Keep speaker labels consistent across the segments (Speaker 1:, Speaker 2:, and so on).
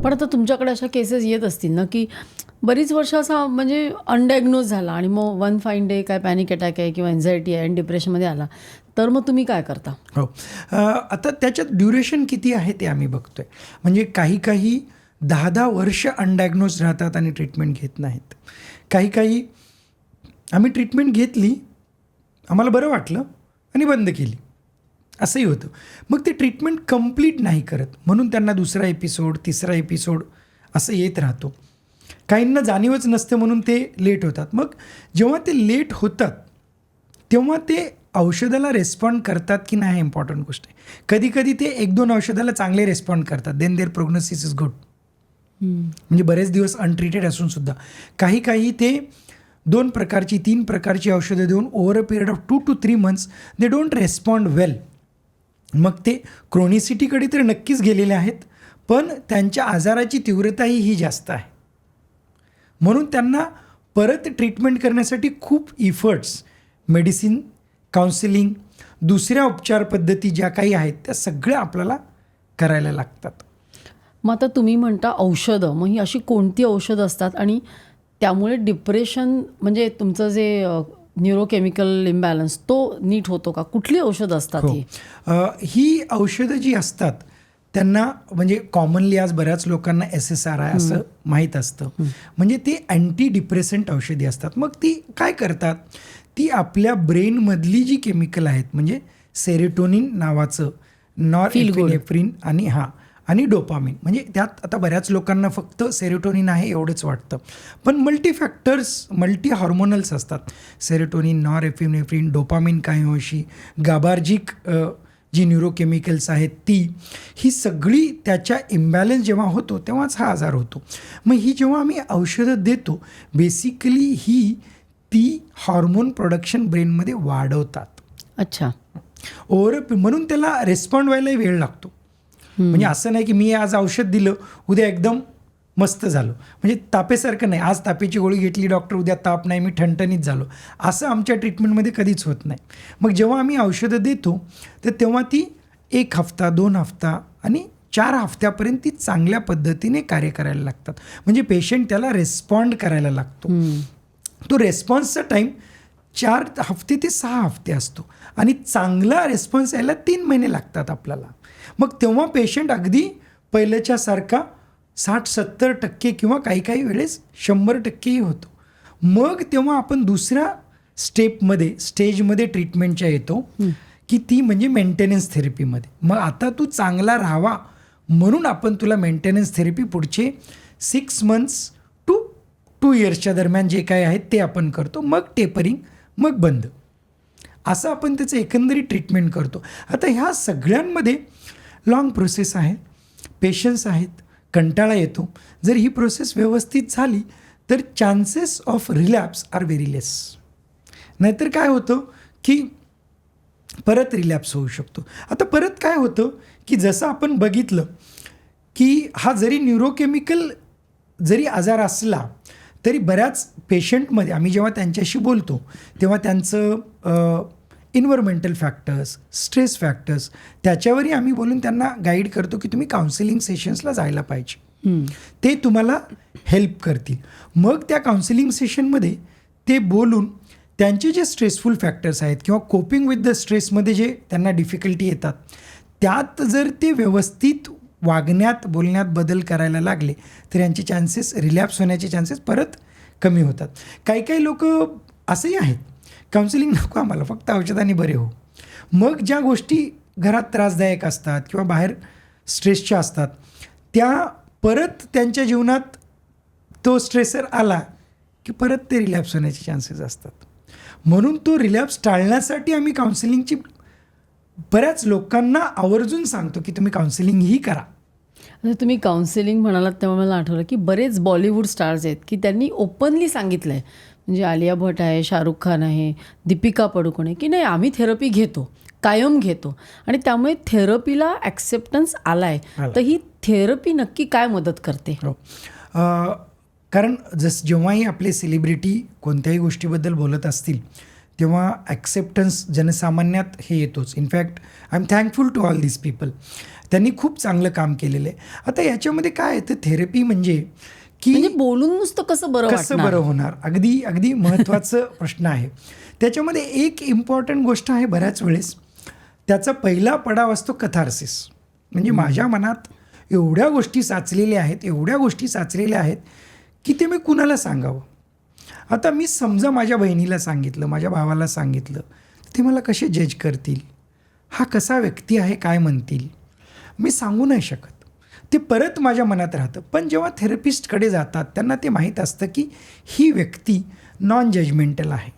Speaker 1: पण आता तुमच्याकडे अशा केसेस येत असतील ना, की बरीच वर्ष असा म्हणजे अनडायग्नोज झाला आणि मग वन फाईन डे काय पॅनिक अटॅक आहे किंवा एन्झायटी आहे आणि डिप्रेशनमध्ये आला, तर मग तुम्ही काय करता?
Speaker 2: हो. आता त्याच्यात ड्युरेशन किती आहे ते आम्ही बघतोय. म्हणजे काही 10 वर्ष अनडायग्नोज राहतात आणि ट्रीटमेंट घेत नाहीत. काही आम्ही ट्रीटमेंट घेतली, आम्हाला बरं वाटलं आणि बंद केली, असंही होतं. मग ते ट्रीटमेंट कंप्लीट नाही करत, म्हणून त्यांना दुसरा एपिसोड, तिसरा एपिसोड असं येत राहतो. काहींना जाणीवच नसते म्हणून ते लेट होतात. मग जेव्हा ते लेट होतात तेव्हा ते औषधाला रेस्पॉन्ड करतात की नाही, हे इम्पॉर्टंट गोष्ट आहे. कधी ते 1-2 औषधाला चांगले रेस्पॉन्ड करतात, then there prognosis is good. म्हणजे बरेच दिवस अनट्रीटेड असून सुद्धा काही ते 2 प्रकारची 3 प्रकारची औषधं देऊन over a period of 2 to 3 months they don't respond well. मग ते क्रोनिसिटीकडे तर नक्कीच गेलेले आहेत, पण त्यांच्या आजाराची तीव्रताही ही जास्त आहे. म्हणून त्यांना परत ट्रीटमेंट करण्यासाठी खूप इफर्ट्स, मेडिसिन, काउन्सिलिंग, दुसऱ्या उपचार पद्धती ज्या काही आहेत त्या सगळ्या आपल्याला करायला लागतात.
Speaker 1: मग आता तुम्ही म्हणता औषधं, मग ही अशी कोणती औषधं असतात आणि त्यामुळे डिप्रेशन म्हणजे तुमचं जे न्यूरोकेमिकल इम्बॅलन्स तो नीट होतो का? कुठली औषधं असतात ही?
Speaker 2: ही औषधं जी असतात त्यांना म्हणजे कॉमनली आज बऱ्याच लोकांना SSRI असं माहीत असतं. म्हणजे ते अँटी डिप्रेसंट औषधी असतात. मग ती काय करतात, ती आपल्या ब्रेनमधली जी केमिकल आहेत, म्हणजे सेरोटोनिन नावाचं, नॉरएपिनेफ्रिन आणि डोपामिन, म्हणजे त्यात आता बऱ्याच लोकांना फक्त सेरोटोनिन आहे एवढंच वाटतं, पण मल्टी हार्मोनल्स असतात. सेरोटोनिन, नॉरएपिनेफ्रिन, डोपामिन काहींशी, गाबार्जिक जी न्यूरोकेमिकल्स आहेत ही सगळी त्याच्या इम्बॅलन्स जेव्हा होतो तेव्हाच हा आजार होतो. मग ही जेव्हा आम्ही औषधं देतो, बेसिकली ती हार्मोन प्रोडक्शन ब्रेनमध्ये वाढवतात.
Speaker 1: अच्छा.
Speaker 2: म्हणून त्याला रिस्पॉन्ड व्हायलाही वेळ लागतो. म्हणजे असं नाही की मी आज औषध दिलं उद्या एकदम मस्त झालो, म्हणजे तापेसारखं नाही, आज तापेची गोळी घेतली डॉक्टर, उद्या ताप नाही, मी ठणठणीत झालो, असं आमच्या ट्रीटमेंटमध्ये कधीच होत नाही. मग जेव्हा आम्ही औषधं देतो तर तेव्हा ती 1 हफ्ता, 2 हफ्ता आणि 4 हफ्त्यापर्यंत ती चांगल्या पद्धतीने कार्य करायला लागतात. म्हणजे पेशंट त्याला रिस्पॉन्ड करायला लागतो. तो रेस्पॉन्सचा टाईम 4 हफ्ते ते 6 हफ्ते असतो आणि चांगला रिस्पॉन्स यायला 3 महिने लागतात आपल्याला. मग तेव्हा पेशंट अगदी पहिल्याच्यासारखा 60-70% किंवा काही वेळेस 100%ही होतो. मग तेव्हा आपण दुसऱ्या स्टेजमध्ये ट्रीटमेंटच्या येतो की ती म्हणजे मेंटेनन्स थेरपीमध्ये. मग आता तू चांगला राहावा म्हणून आपण तुला मेंटेनन्स थेरपी पुढचे 6 months to 2 yearsच्या दरम्यान जे काय आहेत ते आपण करतो. मग टेपरिंग, मग बंद, असं आपण त्याचं एकंदरीत ट्रीटमेंट करतो. आता ह्या सगळ्यांमध्ये लॉंग प्रोसेस आहे, पेशन्स आहेत, कंटाळा येतो. जर ही प्रोसेस व्यवस्थित झाली तर chances of relapse are very less. नाहीतर काय होतं की परत रिलॅप्स होऊ शकतो. आता परत काय होतं की जसं आपण बघितलं की हा जरी न्यूरोकेमिकल जरी आजार असला तरी बऱ्याच पेशंटमध्ये आम्ही जेव्हा त्यांच्याशी बोलतो तेव्हा त्यांचं इन्व्हायरमेंटल फॅक्टर्स, स्ट्रेस फॅक्टर्स, त्याच्यावरही आम्ही बोलून त्यांना गाईड करतो की तुम्ही काउन्सिलिंग सेशन्सला जायला पाहिजे, ते तुम्हाला हेल्प करतील. मग त्या काउन्सिलिंग सेशनमध्ये ते बोलून त्यांचे जे स्ट्रेसफुल फॅक्टर्स आहेत किंवा कोपिंग विथ द स्ट्रेसमध्ये जे त्यांना डिफिकल्टी येतात, त्यात जर ते व्यवस्थित वागण्यात, बोलण्यात बदल करायला लागले तर यांचे चान्सेस, रिलॅप्स होण्याचे चान्सेस परत कमी होतात. काही लोक असंही आहेत, काउन्सिलिंग नको आम्हाला, फक्त औषधांनी बरे हो. मग ज्या गोष्टी घरात त्रासदायक असतात किंवा बाहेर स्ट्रेसच्या असतात त्या परत त्यांच्या जीवनात तो स्ट्रेसर आला की परत ते रिलॅप्स होण्याचे चान्सेस असतात. म्हणून तो रिलॅप्स टाळण्यासाठी आम्ही काउन्सिलिंगची बऱ्याच लोकांना आवर्जून सांगतो की तुम्ही काउन्सिलिंगही करा.
Speaker 1: तुम्ही काउन्सिलिंग म्हणालात तेव्हा मला आठवलं की बरेच बॉलिवूड स्टार्स आहेत की त्यांनी ओपनली सांगितलं आहे, म्हणजे आलिया भट आहे, शाहरुख खान आहे, दीपिका पडुकोण आहे, की नाही आम्ही थेरपी घेतो, कायम घेतो आणि त्यामुळे थेरपीला ॲक्सेप्टन्स आला आहे. तर ही थेरपी नक्की काय मदत करते?
Speaker 2: कारण जेव्हाही आपले सेलिब्रिटी कोणत्याही गोष्टीबद्दल बोलत असतील तेव्हा ॲक्सेप्टन्स जनसामान्यात हे येतोच. In fact I am thankful to all this people. त्यांनी खूप चांगलं काम केलेलं आहे. आता याच्यामध्ये काय येतं, थेरपी म्हणजे
Speaker 1: म्हणजे
Speaker 2: की
Speaker 1: बोलून नुसतं कसं बरं
Speaker 2: कसं
Speaker 1: वाटणार?
Speaker 2: बरं होणार, अगदी अगदी महत्त्वाचं प्रश्न आहे. त्याच्यामध्ये एक इम्पॉर्टंट गोष्ट आहे, बऱ्याच वेळेस त्याचा पहिला पडाव असतो कथार्सिस. म्हणजे माझ्या मनात एवढ्या गोष्टी साचलेल्या आहेत की ते मी कुणाला सांगावं. आता मी समजा माझ्या बहिणीला सांगितलं, माझ्या भावाला सांगितलं, ते मला कसे जज करतील, हा कसा व्यक्ती आहे काय म्हणतील, मी सांगू नाही शकत. ते परत माझ्या मनात राहतं. पण जेव्हा थेरपिस्टकडे जातात त्यांना ते माहीत असतं की ही व्यक्ती नॉन जजमेंटल आहे,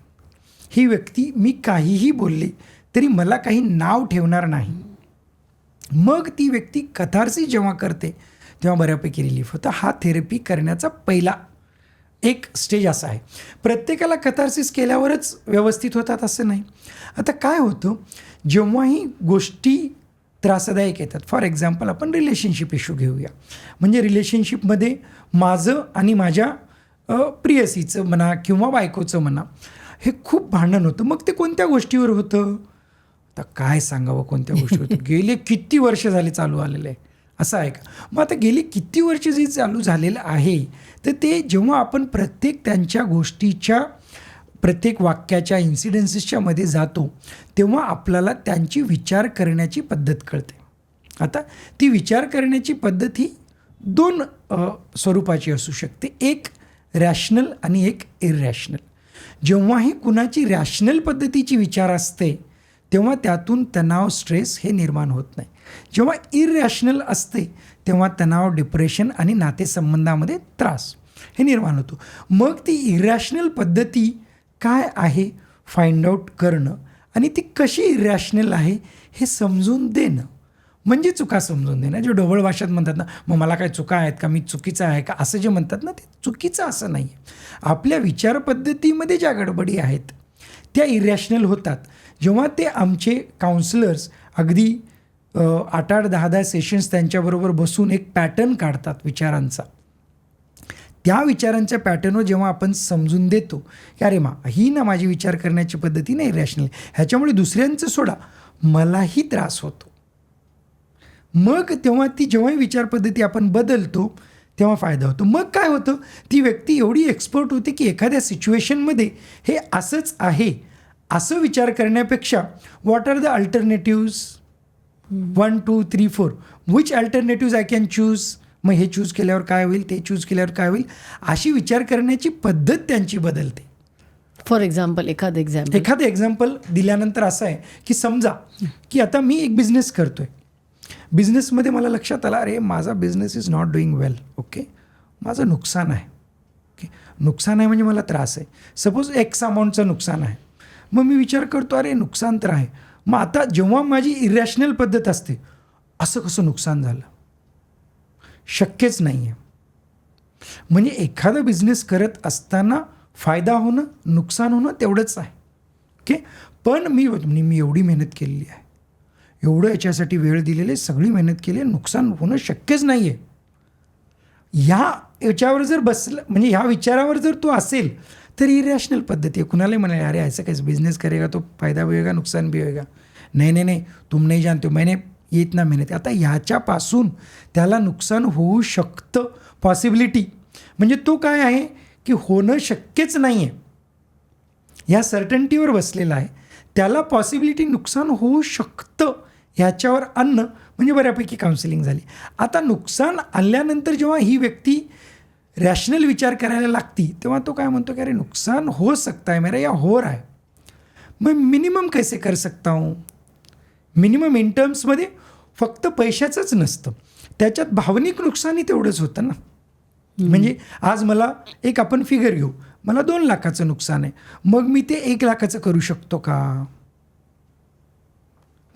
Speaker 2: ही व्यक्ती मी काहीही बोलले तरी मला काही नाव ठेवणार नाही. मग ती व्यक्ती कथार्सिस जेव्हा करते तेव्हा बऱ्यापैकी रिलीफ होतं. हा थेरपी करण्याचा पहिला एक स्टेज असा आहे. प्रत्येकाला कथार्सिस केल्यावरच व्यवस्थित होतात असं नाही. आता काय होतं, जेव्हाही गोष्टी त्रासदायक येतात, फॉर एक्झाम्पल आपण रिलेशनशिप इश्यू घेऊया. म्हणजे रिलेशनशिपमध्ये माझं आणि माझ्या प्रियसीचं म्हणा किंवा बायकोचं म्हणा, हे खूप भांडण होतं. मग ते कोणत्या गोष्टीवर होतं, आता काय सांगावं कोणत्या गोष्टीवर होतं. गेले किती वर्ष झाले चालू आलेलं आहे, असं आहे का. मग आता गेली किती वर्ष जे चालू झालेलं आहे, तर ते जेव्हा आपण प्रत्येक त्यांच्या गोष्टीच्या प्रत्येक वाक्याच्या इन्सिडेन्सेसच्या मध्ये जातो तेव्हा आपल्याला त्यांची विचार करण्याची पद्धत कळते. आता ती विचार करण्याची पद्धत ही दोन स्वरूपाची असू शकते, एक रॅशनल आणि एक इररॅशनल. जेव्हाही कुणाची रॅशनल पद्धतीची विचार असते तेव्हा त्यातून तणाव, स्ट्रेस हे निर्माण होत नाही. जेव्हा इररॅशनल असते तेव्हा तणाव, डिप्रेशन आणि नातेसंबंधामध्ये त्रास हे निर्माण होतो. मग ती इररॅशनल पद्धती काय आहे फाइंड आउट करणं आणि ती कशी इररॅशनल आहे हे समजून देणं, म्हणजे चुका समजून देणं. जे ढोबळ भाषेत म्हणतात ना, मग मला काय चुका आहेत का, मी चुकीचं आहे का, असं जे म्हणतात ना, ते चुकीचं असं नाही आहे. आपल्या विचारपद्धतीमध्ये ज्या गडबडी आहेत त्या इररॅशनल होतात. जेव्हा ते आमचे काउन्सिलर्स अगदी 8-8, 10-10 सेशन्स त्यांच्याबरोबर बसून एक पॅटर्न काढतात विचारांचा, त्या विचारांच्या पॅटर्नवर जेव्हा आपण समजून देतो की अरे ही ना माझी विचार करण्याची पद्धती नाही इरॅशनल, ह्याच्यामुळे दुसऱ्यांचं सोडा मलाही त्रास होतो. मग तेव्हा ती जेव्हाही विचार पद्धती आपण बदलतो तेव्हा फायदा होतो. मग काय होतं, ती व्यक्ती एवढी एक्सपर्ट होते की एखाद्या सिच्युएशनमध्ये हे असंच आहे असं विचार करण्यापेक्षा what are the alternatives 1, 2, 3, 4 which alternatives I can choose, मग हे चूज केल्यावर काय होईल, ते चूज केल्यावर काय होईल, अशी विचार करण्याची पद्धत त्यांची बदलते.
Speaker 1: फॉर एक्झाम्पल एखादं
Speaker 2: एक्झाम्पल दिल्यानंतर असं आहे की समजा की आता मी एक बिझनेस करतो आहे, बिझनेसमध्ये मला लक्षात आलं अरे माझा business is not doing well, okay, माझं नुकसान आहे, ओके, नुकसान आहे म्हणजे मला त्रास आहे. सपोज एक्स अमाऊंटचं नुकसान आहे. मग मी विचार करतो अरे नुकसान तर आहे. मग आता जेव्हा माझी इरॅशनल पद्धत असते, असं कसं नुकसान झालं, शक्यच नाही आहे. म्हणजे एखादा बिझनेस करत असताना फायदा होणं, नुकसान होणं तेवढंच आहे, ओके. पण मी एवढी मेहनत केलेली आहे, एवढं याच्यासाठी वेळ दिलेले, सगळी मेहनत केली आहे, नुकसान होणं शक्यच नाही आहे. याच्यावर जर बसलं, म्हणजे ह्या विचारावर जर तो असेल तर इरॅशनल पद्धती आहे. कुणालाही म्हणाले अरे ऐसा कैसे बिजनेस करेगा तो फायदा भी होगा नुकसान भी होगा, नाही तुम नहीं जानते हो, मैंने ये इतना मेहनत. आता ह्याच्यापासून त्याला नुकसान होऊ शकतं, पॉसिबिलिटी म्हणजे तो काय आहे की होणं शक्यच नाही आहे, ह्या सर्टन्टीवर बसलेला आहे, त्याला पॉसिबिलिटी नुकसान होऊ शकतं ह्याच्यावर आणणं म्हणजे बऱ्यापैकी काउन्सिलिंग झाली. आता नुकसान आल्यानंतर जेव्हा ही व्यक्ती रॅशनल विचार करायला लागती तेव्हा तो काय म्हणतो की अरे नुकसान हो सकता है मेरा या हो रहा है, मैं मिनिमम कैसे कर सकता हूँ. मिनिमम इन टर्म्समध्ये फक्त पैशाचंच नसतं, त्याच्यात भावनिक नुकसानही तेवढंच होतं ना. म्हणजे आज मला एक आपण फिगर घेऊ, मला 2 लाखाचं नुकसान आहे, मग मी ते 1 लाखाचं करू शकतो का.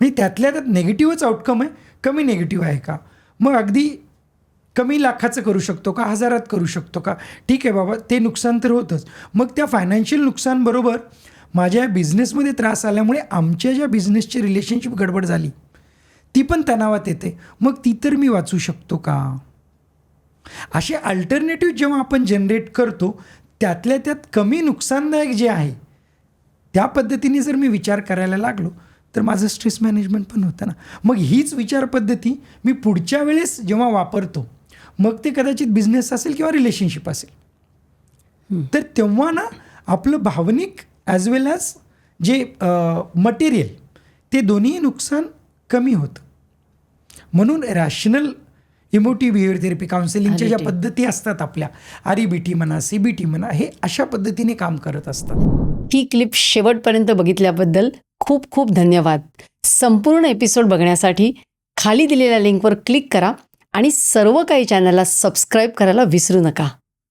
Speaker 2: म्हणजे त्यातल्या त्यात नेगेटिव्हच आउटकम आहे, कमी नेगेटिव्ह आहे का. मग अगदी कमी लाखाचं करू शकतो का, 1000 करू शकतो का, ठीक आहे बाबा, ते नुकसान तर होतंच. मग त्या फायनान्शियल नुकसानबरोबर माझ्या बिझनेसमध्ये त्रास आल्यामुळे आमच्या ज्या बिझनेसची रिलेशनशिप गडबड झाली ती पण तणावात येते, मग ती तर मी वाचू शकतो का. असे अल्टरनेटिव्ह जेव्हा आपण जनरेट करतो त्यातल्या त्यात कमी नुकसानदायक जे आहे त्या पद्धतीने जर मी विचार करायला लागलो तर माझं स्ट्रेस मॅनेजमेंट पण होतं ना. मग हीच विचार पद्धती मी पुढच्या वेळेस जेव्हा वापरतो, मग ते कदाचित बिझनेस असेल किंवा रिलेशनशिप असेल, तर तेव्हा ना आपलं भावनिक ॲज वेल ॲज जे मटेरियल ते दोन्ही नुकसान कमी होतं. म्हणून रॅशनल इमोटिव्ह बिहेवियर थेरपी काउन्सिलिंगच्या ज्या पद्धती असतात आपल्या, REBT म्हणा, CBT म्हणा, हे अशा पद्धतीने काम करत असतात.
Speaker 1: ही क्लिप शेवटपर्यंत बघितल्याबद्दल खूप खूप धन्यवाद. संपूर्ण एपिसोड बघण्यासाठी खाली दिलेल्या लिंकवर क्लिक करा आणि सर्व काही चॅनलला सबस्क्राईब करायला विसरू नका.